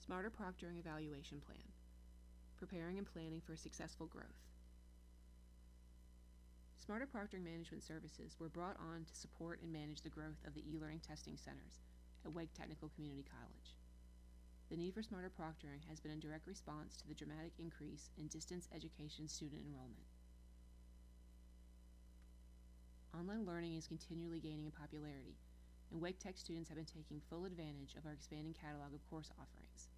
Smarter Proctoring Evaluation Plan. Preparing and planning for successful growth. Smarter Proctoring Management Services were brought on to support and manage the growth of the e-learning testing centers at Wake Technical Community College. The need for smarter proctoring has been in direct response to the dramatic increase in distance education student enrollment. Online learning is continually gaining in popularity, and Wake Tech students have been taking full advantage of our expanding catalog of course offerings.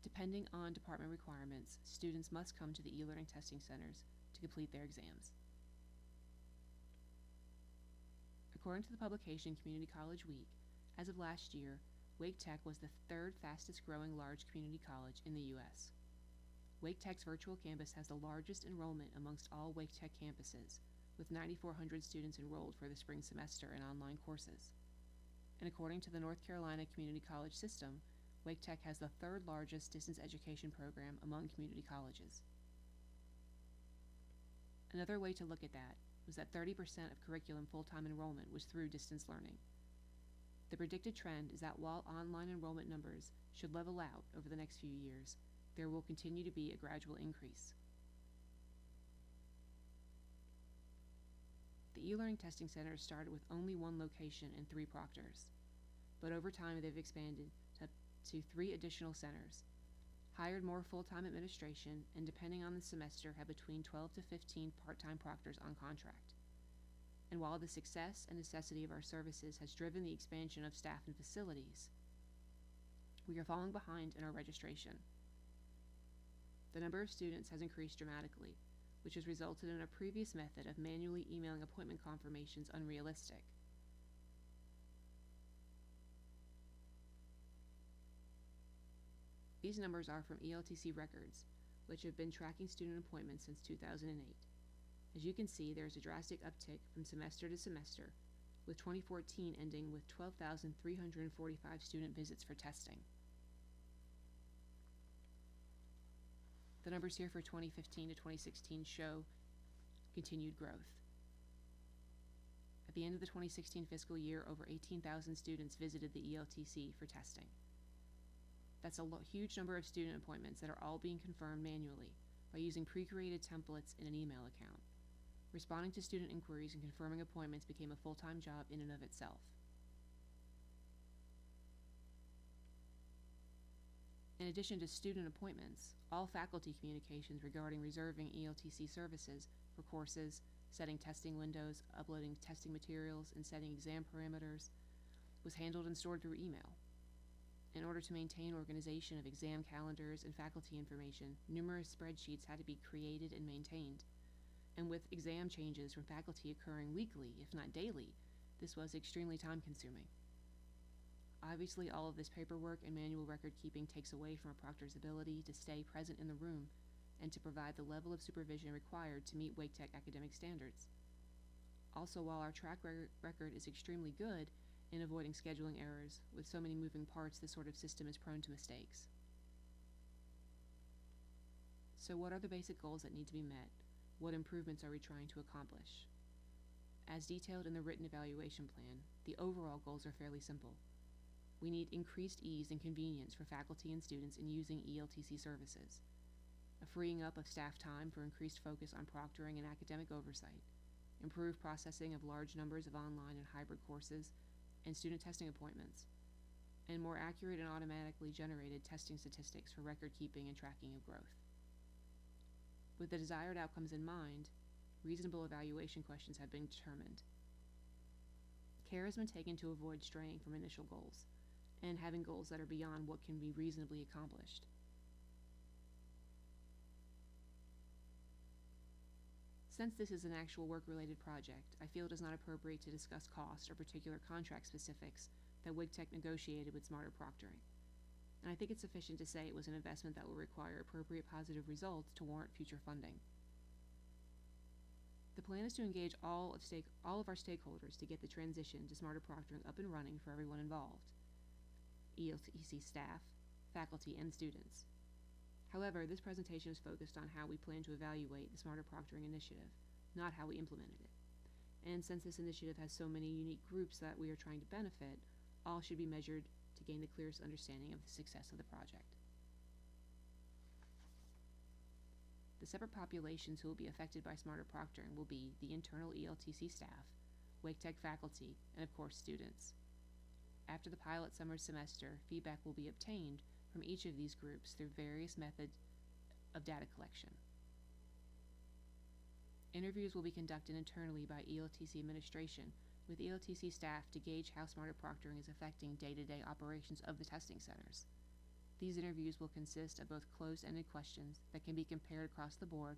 Depending on department requirements, students must come to the e-learning testing centers to complete their exams. According to the publication Community College Week, as of last year, Wake Tech was the third fastest growing large community college in the U.S. Wake Tech's virtual campus has the largest enrollment amongst all Wake Tech campuses, with 9,400 students enrolled for the spring semester in online courses. And according to the North Carolina Community College System, Wake Tech has the third largest distance education program among community colleges. Another way to look at that was that 30% of curriculum full-time enrollment was through distance learning. The predicted trend is that while online enrollment numbers should level out over the next few years, there will continue to be a gradual increase. The e-learning testing centers started with only one location and 3 proctors, but over time they've expanded to 3 additional centers, hired more full-time administration, and depending on the semester have between 12 to 15 part-time proctors on contract. And while the success and necessity of our services has driven the expansion of staff and facilities, we are falling behind in our registration. The number of students has increased dramatically, which has resulted in a previous method of manually emailing appointment confirmations unrealistic. These numbers are from ELTC records, which have been tracking student appointments since 2008. As you can see, there is a drastic uptick from semester to semester, with 2014 ending with 12,345 student visits for testing. The numbers here for 2015 to 2016 show continued growth. At the end of the 2016 fiscal year, over 18,000 students visited the ELTC for testing. That's a huge number of student appointments that are all being confirmed manually by using pre-created templates in an email account. Responding to student inquiries and confirming appointments became a full-time job in and of itself. In addition to student appointments, all faculty communications regarding reserving ELTC services for courses, setting testing windows, uploading testing materials, and setting exam parameters was handled and stored through email. In order to maintain organization of exam calendars and faculty information, numerous spreadsheets had to be created and maintained. And with exam changes from faculty occurring weekly, if not daily, this was extremely time-consuming. Obviously, all of this paperwork and manual record-keeping takes away from a proctor's ability to stay present in the room and to provide the level of supervision required to meet Wake Tech academic standards. Also, while our track record is extremely good in avoiding scheduling errors, with so many moving parts, this sort of system is prone to mistakes. So what are the basic goals that need to be met? What improvements are we trying to accomplish? As detailed in the written evaluation plan, the overall goals are fairly simple. We need increased ease and convenience for faculty and students in using ELTC services, a freeing up of staff time for increased focus on proctoring and academic oversight, improved processing of large numbers of online and hybrid courses, and student testing appointments, and more accurate and automatically generated testing statistics for record keeping and tracking of growth. With the desired outcomes in mind, reasonable evaluation questions have been determined. Care has been taken to avoid straying from initial goals, and having goals that are beyond what can be reasonably accomplished. Since this is an actual work-related project, I feel it is not appropriate to discuss cost or particular contract specifics that Wake Tech negotiated with Smarter Proctoring, and I think it's sufficient to say it was an investment that will require appropriate positive results to warrant future funding. The plan is to engage all of our stakeholders to get the transition to Smarter Proctoring up and running for everyone involved: ELTC staff, faculty, and students. However, this presentation is focused on how we plan to evaluate the Smarter Proctoring initiative, not how we implemented it. And since this initiative has so many unique groups that we are trying to benefit, all should be measured to gain the clearest understanding of the success of the project. The separate populations who will be affected by Smarter Proctoring will be the internal ELTC staff, Wake Tech faculty, and of course students. After the pilot summer semester, feedback will be obtained from each of these groups through various methods of data collection. Interviews will be conducted internally by ELTC administration with ELTC staff to gauge how Smarter Proctoring is affecting day-to-day operations of the testing centers. These interviews will consist of both closed-ended questions that can be compared across the board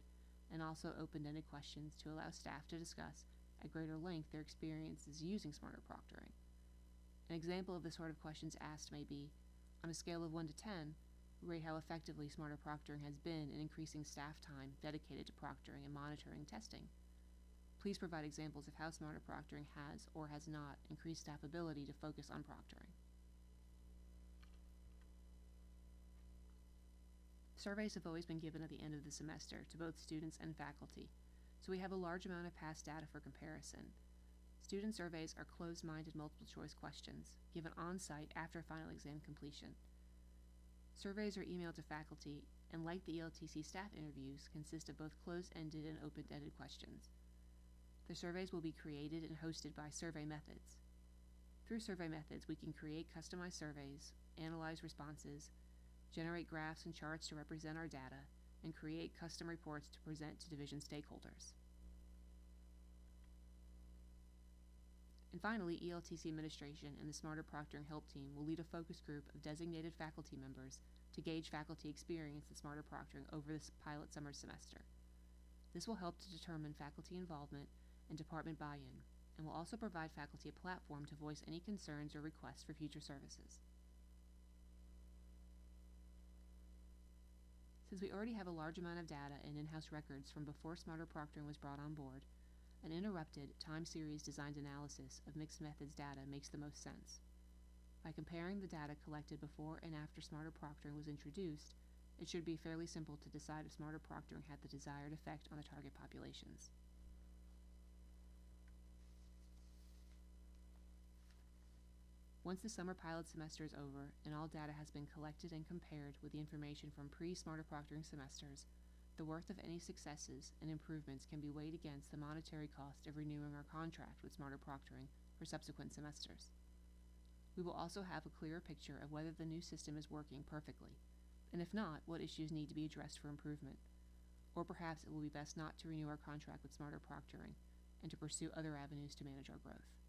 and also open-ended questions to allow staff to discuss at greater length their experiences using Smarter Proctoring. An example of the sort of questions asked may be, on a scale of 1 to 10, rate how effectively Smarter Proctoring has been in increasing staff time dedicated to proctoring and monitoring testing. Please provide examples of how Smarter Proctoring has or has not increased staff ability to focus on proctoring. Surveys have always been given at the end of the semester to both students and faculty, so we have a large amount of past data for comparison. Student surveys are closed-minded multiple-choice questions, given on-site after final exam completion. Surveys are emailed to faculty, and like the ELTC staff interviews, consist of both closed-ended and open-ended questions. The surveys will be created and hosted by Survey Methods. Through Survey Methods, we can create customized surveys, analyze responses, generate graphs and charts to represent our data, and create custom reports to present to division stakeholders. And finally, ELTC administration and the Smarter Proctoring Help Team will lead a focus group of designated faculty members to gauge faculty experience in Smarter Proctoring over this pilot summer semester. This will help to determine faculty involvement and department buy-in, and will also provide faculty a platform to voice any concerns or requests for future services. Since we already have a large amount of data and in-house records from before Smarter Proctoring was brought on board, an interrupted, time-series designed analysis of mixed methods data makes the most sense. By comparing the data collected before and after Smarter Proctoring was introduced, it should be fairly simple to decide if Smarter Proctoring had the desired effect on the target populations. Once the summer pilot semester is over and all data has been collected and compared with the information from pre-Smarter Proctoring semesters, the worth of any successes and improvements can be weighed against the monetary cost of renewing our contract with Smarter Proctoring for subsequent semesters. We will also have a clearer picture of whether the new system is working perfectly, and if not, what issues need to be addressed for improvement. Or perhaps it will be best not to renew our contract with Smarter Proctoring and to pursue other avenues to manage our growth.